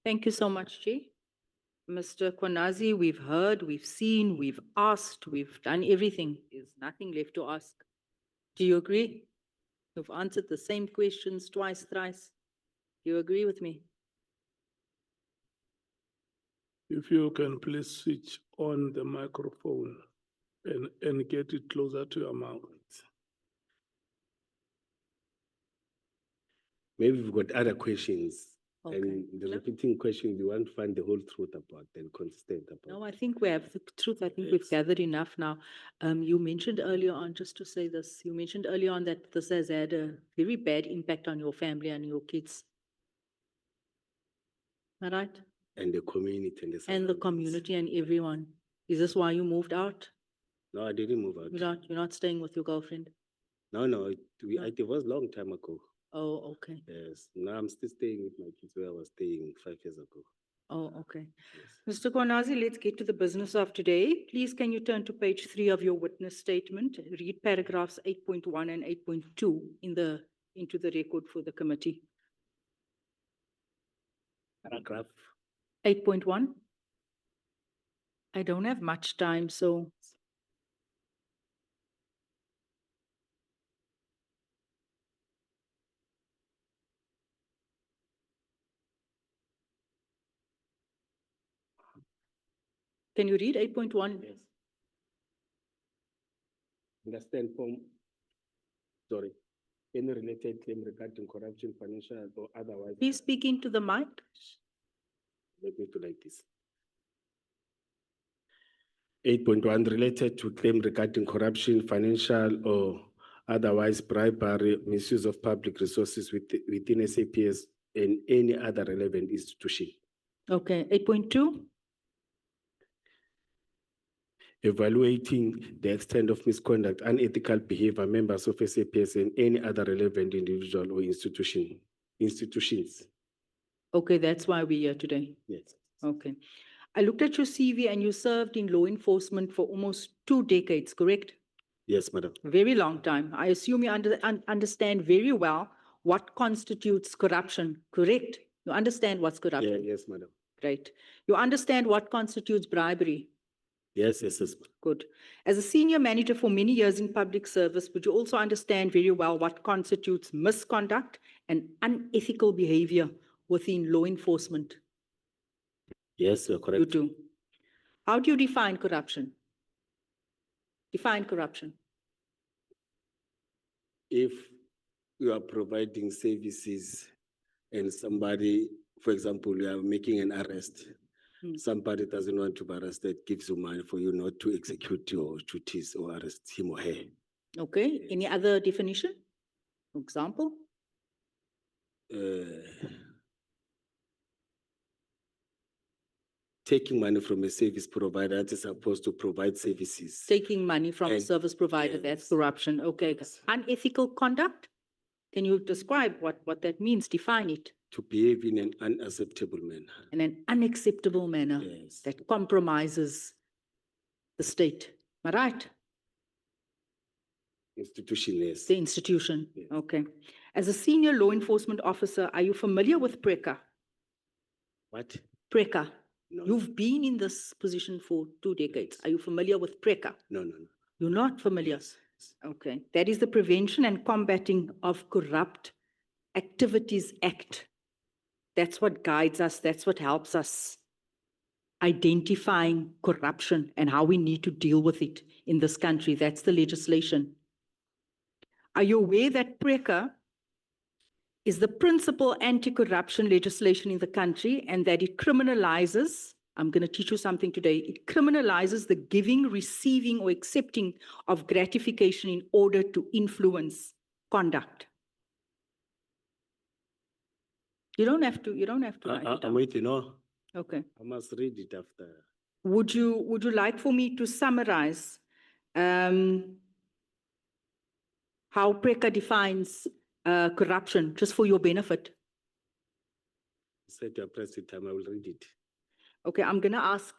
Thank you so much, Chair. Mr. Mkhwanazi, we've heard, we've seen, we've asked, we've done everything. There's nothing left to ask. Do you agree? You've answered the same questions twice, thrice. Do you agree with me? If you can please switch on the microphone and get it closer to your mouth. Maybe we've got other questions. Okay. And the repeating questions, you want to find the whole truth about and consistent about. No, I think we have the truth. I think Yes. we've gathered enough now. You mentioned earlier on, just to say this, you mentioned earlier on that this has had a very bad impact on your family and your kids. Am I right? And the community and the And the surroundings. community and everyone. Is this why you moved out? No, I didn't move out. You're not staying with your girlfriend? No, No. I divorced a long time ago. Oh, okay. Yes. Now I'm still staying with my kids where I was staying 5 years ago. Oh, okay. Yes. Mr. Mkhwanazi, let's get to the business of today. Please, can you turn to page 3 of your witness statement? Read paragraphs 8.1 and 8.2 into the record for the committee. Paragraph. 8.1. I don't have much time, so. Can you read 8.1? Yes. Understand from, sorry, any related claim regarding corruption, financial or otherwise. Please speak into the mic. Let me do like this. 8.1 related to claim regarding corruption, financial or otherwise bribery, misuse of public resources within SAPS and any other relevant institution. Okay, 8.2. Evaluating the extent of misconduct, unethical behavior, members of SAPS and any other relevant individual or institutions. Okay, that's why we're here today. Yes. Okay. I looked at your CV and you served in law enforcement for almost 2 decades, correct? Yes, madam. Very long time. I assume you understand very well what constitutes corruption, correct? You understand what's corruption? Yeah, yes, madam. Great. You understand what constitutes bribery? Yes, yes, yes. Good. As a senior manager for many years in public service, would you also understand very well what constitutes misconduct and unethical behavior within law enforcement? Yes, you're correct. You do. How do you define corruption? Define corruption. If you are providing services and somebody, for example, you are making an arrest, somebody doesn't want to be arrested, gives you money for you not to execute your duties or arrest him or her. Okay. Yes. Any other definition? Example? Taking money from a service provider that is supposed to provide services. Taking money from a And- service provider, yes. that's corruption. Okay. Yes. Unethical conduct? Can you describe what that means? Define it. To behave in an unacceptable manner. In an unacceptable manner Yes. that compromises the state. Am I right? Institution, yes. The institution. Yes. Okay. As a senior law enforcement officer, are you familiar with PRECA? What? PRECA. No. You've been in this position for 2 decades. Are you familiar with PRECA? No. You're not familiar? Yes. Okay. That is the Prevention and Combating of Corrupt Activities Act. That's what guides us. That's what helps us identifying corruption and how we need to deal with it in this country. That's the legislation. Are you aware that PRECA is the principal anti-corruption legislation in the country and that it criminalizes, I'm going to teach you something today, it criminalizes the giving, receiving, or accepting of gratification in order to influence conduct. You don't have to write it I'm down. waiting, no. Okay. I must read it after. Would you like for me to summarize how PRECA defines corruption, just for your benefit? Set your press time, I will read it. Okay, I'm going to ask,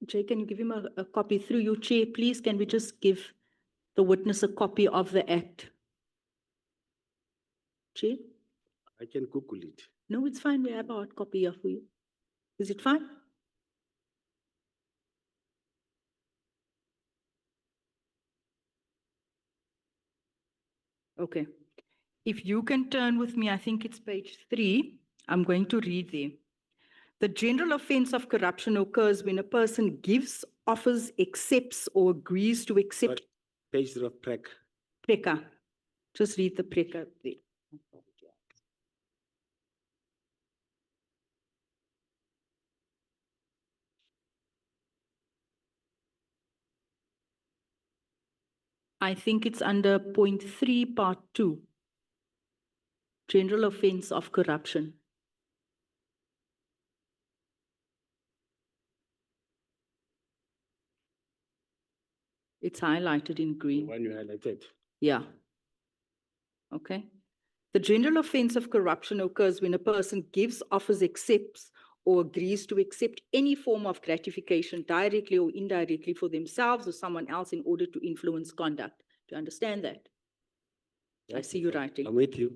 Jay, can you give him a copy through you, Chair, please? Can we just give the witness a copy of the act? Chair? I can Google it. No, it's fine. We have a hard copy here for you. Is it fine? Okay. If you can turn with me, I think it's page 3. I'm going to read there. The general offense of corruption occurs when a person gives, offers, accepts, or agrees to accept Page of PREC. preka. Just read the preka there. I think it's under point 3, part 2. General offense of corruption. It's highlighted in The green. one you highlighted. Yeah. Okay. The general offense of corruption occurs when a person gives, offers, accepts, or agrees to accept any form of gratification directly or indirectly for themselves or someone else in order to influence conduct. Do you understand that? I see you writing. I'm with you.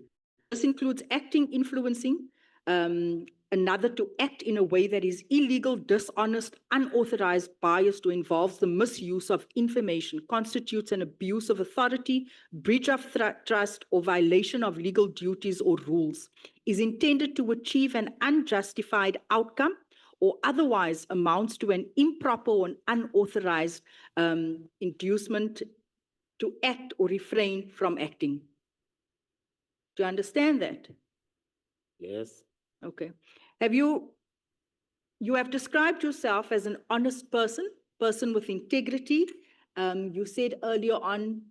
This includes acting, influencing another to act in a way that is illegal, dishonest, unauthorized, biased, or involves the misuse of information, constitutes an abuse of authority, breach of trust, or violation of legal duties or rules, is intended to achieve an unjustified outcome, or otherwise amounts to an improper or unauthorized inducement to act or refrain from acting. Do you understand that? Yes. Okay. You have described yourself as an honest person with integrity. You said earlier on,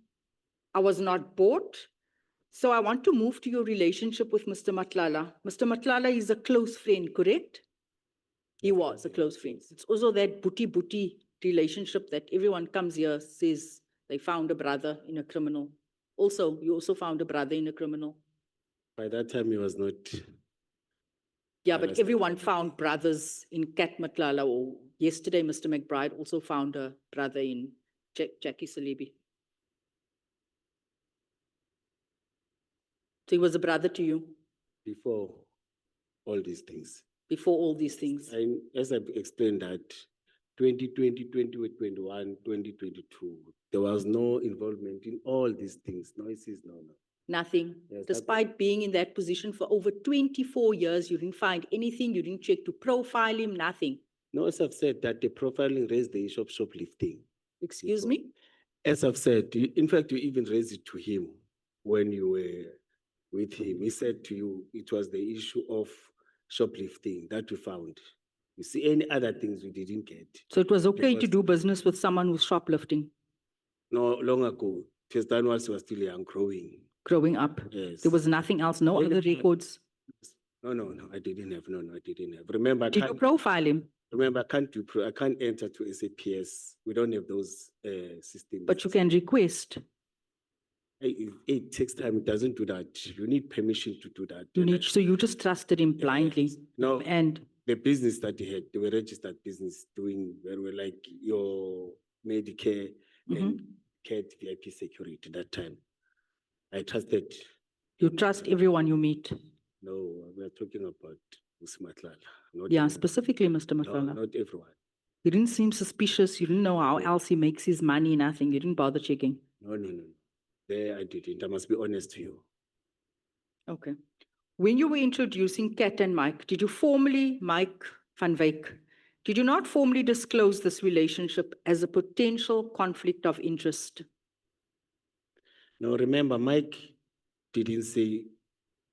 I was not bought. So I want to move to your relationship with Mr. Matlala. Mr. Matlala is a close friend, correct? He was a close friend. It's also that booty relationship that everyone comes here, says they found a brother in a criminal. Also, you also found a brother in a criminal. By that time, he was not. Yeah, but Arrested. everyone found brothers in Kat Matlala, or yesterday, Mr. McBride also found a brother in Jackie Salebi. So he was a brother to you Before all these things. before all these things. And as I've explained that 2020, 2021, 2022, there was no involvement in all these things. Noises, no. Nothing. Yes, Despite being in that position for over 24 years, you didn't find anything, you didn't check to profile him, nothing. No, as I've said that the profiling raised the issue of shoplifting. Excuse Before. me? As I've said, in fact, you even raised it to him when you were with him. He said to you, it was the issue of shoplifting that we found. You see, any other things we didn't get. So it was okay to Because- do business with someone who's shoplifting, No, long ago, it was done whilst he was still young, growing. growing up. Yes. There was nothing else, no Yeah, other yeah. records. No, I didn't have. No, I didn't have. Remember, Did you profile him? I can't enter to SAPS. We don't have those systems. But you can request. It takes time. It doesn't do that. You need permission to do that. You And need, so you just trusted him blindly. Yes. No, And the business that they had, they were registered business doing very well, like your Medicare and CAT VIP security that time. I trusted. you trust everyone you meet. No, we are talking about Matlala. Not Yeah, everyone. specifically Mr. No, Matlala. not everyone. You didn't seem suspicious. You didn't know how else he makes his money, nothing. You didn't bother checking. No. There I didn't. I must be honest to you. Okay. When you were introducing Kat and Mike, did you formally, Mike van Wyk, did you not formally disclose this relationship as a potential conflict of interest? Now remember, Mike didn't say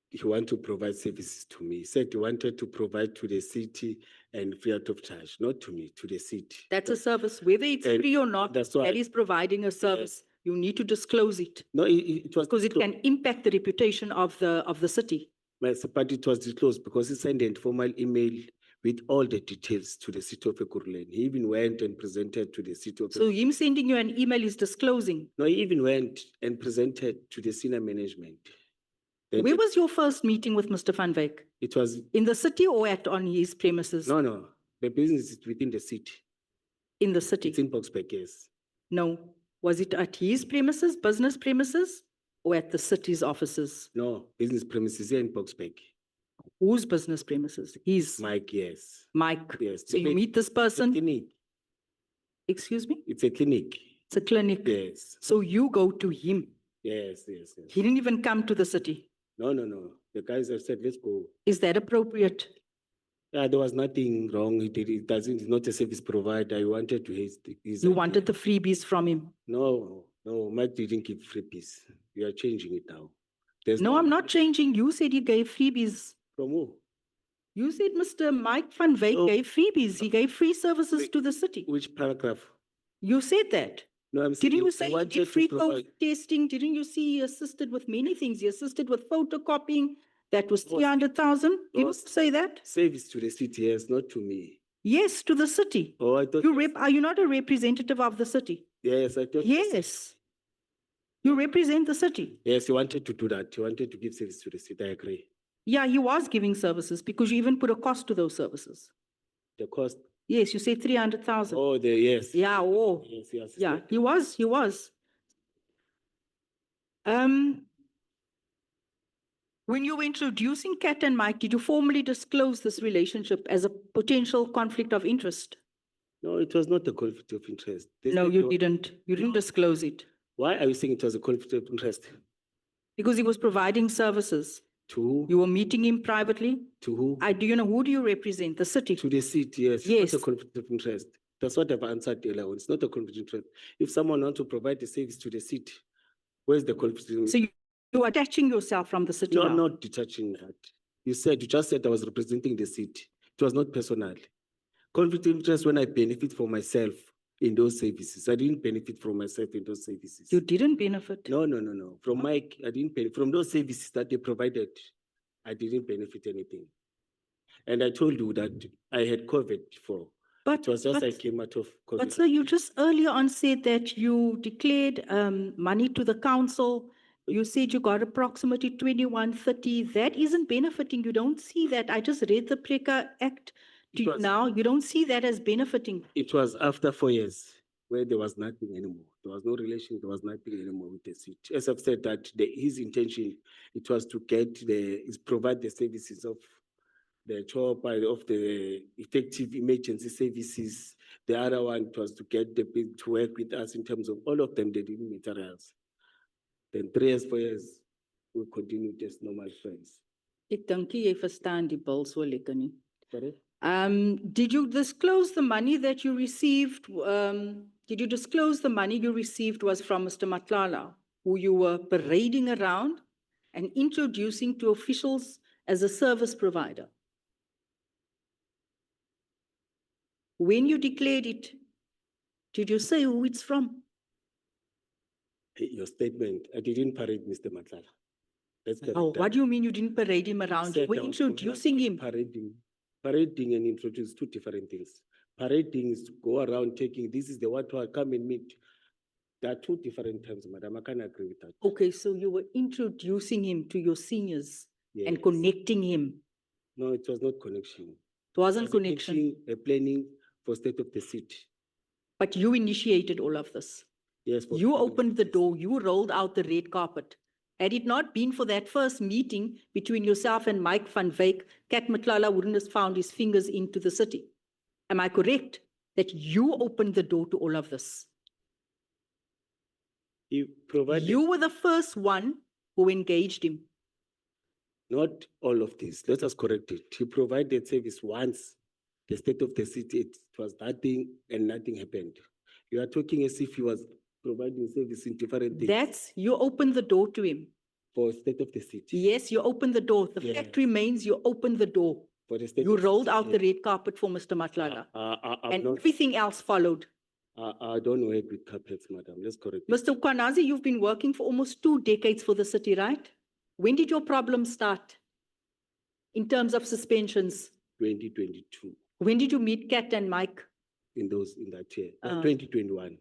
he wanted to provide services to me. He said he wanted to provide to the city and free out of charge, not to me, to the city. That's a service, whether it's And free or not, that's why- that is providing a service. You need to disclose it No, it was because it disclosed. can impact the reputation of the city. Yes, but it was disclosed because he sent an formal email with all the details to the city of Ekurhuleni. He even went and presented to the city of. So him sending you an email is disclosing. No, he even went and presented to the senior management. Then Where was your first meeting with Mr. van Wyk? it was In the city or on his premises? no. The business is within the city. In the city? It's in Boxburg, yes. No. Was it at his premises, business premises, or at the city's offices? No, business premises here in Boxburg. Whose business premises? His, Mike, yes. Mike. Yes. So you It's meet this a person, clinic. excuse me? It's a clinic. It's a clinic. Yes. So you go to him. Yes, yes, yes. He didn't even come to the city. No, no, no. The guys have said, let's go. Is that appropriate? Yeah, there was nothing wrong. It doesn't, it's not a service provider. I wanted to his You idea. wanted the freebies from him. No, no, Mike didn't give freebies. You are changing it now. There's No, I'm not changing. You said he gave freebies. From who? You said Mr. Mike van Wyk No. gave freebies. He gave free services Wait. to the city. Which paragraph? You said that. No, I'm saying Didn't you I say he wanted did to free provide- COVID testing? Didn't you see he assisted with many things? He assisted with photocopying. That was Was- 300,000. Did you was- say that? Service to the city, yes, not to me. Yes, to the city. Oh, I thought. Are you not a representative of the city? Yes, I thought. Yes. You represent the city. Yes, he wanted to do that. He wanted to give service to the city. I agree. Yeah, he was giving services because you even put a cost to those services. The cost. Yes, you said 300,000. Oh, yes. Yeah, oh, Yes, yes. yeah, he was. When you were introducing Kat and Mike, did you formally disclose this relationship as a potential conflict of interest? No, it was not a conflict of interest. They No, said you no. didn't. You didn't disclose it Why are you saying it was a conflict of interest? because he was providing services. To who? You were meeting him privately. To who? Who do you represent? The city. To the city, yes. Yes. It's not a conflict of interest. That's what I've answered earlier on. It's not a conflict of interest. If someone wants to provide a service to the city, where's the conflict? So you are attaching yourself from the city No, now. I'm not detaching that. You just said I was representing the city. It was not personal. Conflict of interest when I benefit for myself in those services. I didn't benefit from myself in those services. You didn't benefit. No. From Mike, I didn't benefit. From those services that they provided, I didn't benefit anything. And I told you that I had COVID before. But, It was just I but, came out of COVID. but sir, you just earlier on said that you declared money to the council. You said you got approximately 2130. That isn't benefiting. You don't see that. I just read the Preka Act to It you was- now. You don't see that as benefiting. It was after 4 years where there was nothing anymore. There was no relation, there was nothing anymore with the city. As I've said that his intention, it was to provide the services of the chopper, of the effective emergency services. The other one was to get the people to work with us in terms of all of them, they didn't materials. Then 3 years, 4 years, we continued as normal friends. Ek dink nie jy verstaan die bil so lekker nie. Sorry? Did you disclose the money that you received? Did you disclose the money you received was from Mr. Matlala, who you were parading around and introducing to officials as a service provider? When you declared it, did you say who it's from? Your statement, I didn't parade Mr. Matlala. Let's correct Oh, that. what do you mean you didn't parade him around? You Said were I was introducing him. Parading and introduce two different things. Parading is to go around taking, this is the what I come and meet. There are two different terms, madam. I can't agree with that. Okay, so you were introducing him to your seniors and Yes. connecting him. No, it was not connection. It wasn't It was a connection, meeting, a planning for state of the city. but you initiated all of this. Yes. for You planning opened the services. door, you rolled out the red carpet. Had it not been for that first meeting between yourself and Mike van Wyk, Kat Matlala wouldn't have found his fingers into the city. Am I correct that you opened the door to all of this? He provided You were the first one who engaged him. not all of this. Let us correct it. He provided service once. The state of the city, it was nothing and nothing happened. You are talking as if he was providing service in different things You opened the door to him. for state of the city. Yes, you opened the door. The Yes. fact remains you opened the door. For the state You of rolled city. out the red carpet for Mr. Matlala I'm and not- everything else followed. I don't work with carpets, madam. Let's correct it. Mr. Mkhwanazi, you've been working for almost 2 decades for the city, right? When did your problem start in terms of suspensions? 2022, When did you meet Kat and Mike? in that year, Uh, 2021.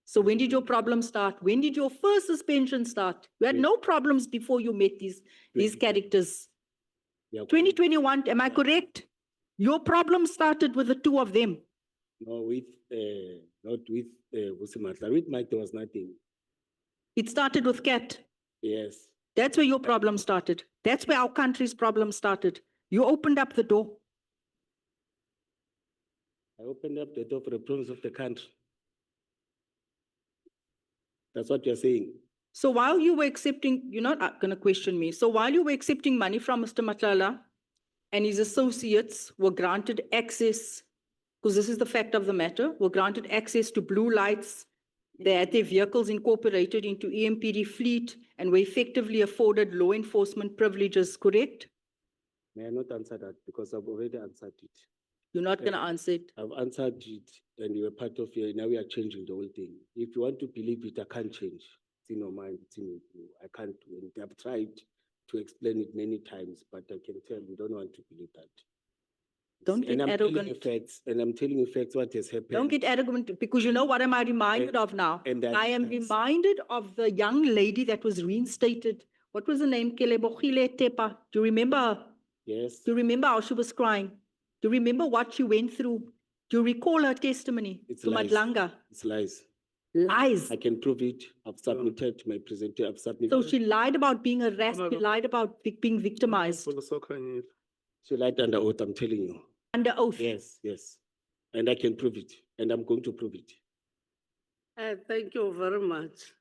So when did your problem start? When did your first suspension start? You had no problems before you met these 2020. characters. Yeah, 2021, am I correct? Your problem started with the two of them. No, not with Vusimatla. With Mike, there was nothing. It started with Kat. Yes. That's where your problem started. That's where our country's problem started. You opened up the door. I opened up the door for the problems of the country. That's what you're saying. So while you were accepting, you're not going to question me. So while you were accepting money from Mr. Matlala and his associates were granted access, because this is the fact of the matter, were granted access to blue lights, they had their vehicles incorporated into EMPD fleet and were effectively afforded law enforcement privileges, correct? May I not answer that because I've already answered it. You're not going to answer it. I've answered it and you were part of it. Now we are changing the whole thing. If you want to believe it, I can't change. It's in your mind, it's in you. I can't do it. I've tried to explain it many times, but I can tell you don't want to believe that. Don't get And I'm telling you arrogant. facts, and I'm telling you facts what has happened. Don't get arrogant, because you know what am I reminded of now? and that- I am reminded of the young lady that was reinstated. What was her name? Kelebogile Tepa. Do you remember her? Yes, Do you remember how she was crying? Do you remember what she went through? Do you recall her testimony It's to lies. Madlanga? it's lies. Lies. I can prove it. I've submitted to my presenter. I've submitted. So she lied about being harassed. She Honourable- lied about being victimized She lied under oath, I'm telling you. under oath. Yes, yes. And I can prove it. And I'm going to prove it. Thank you very much.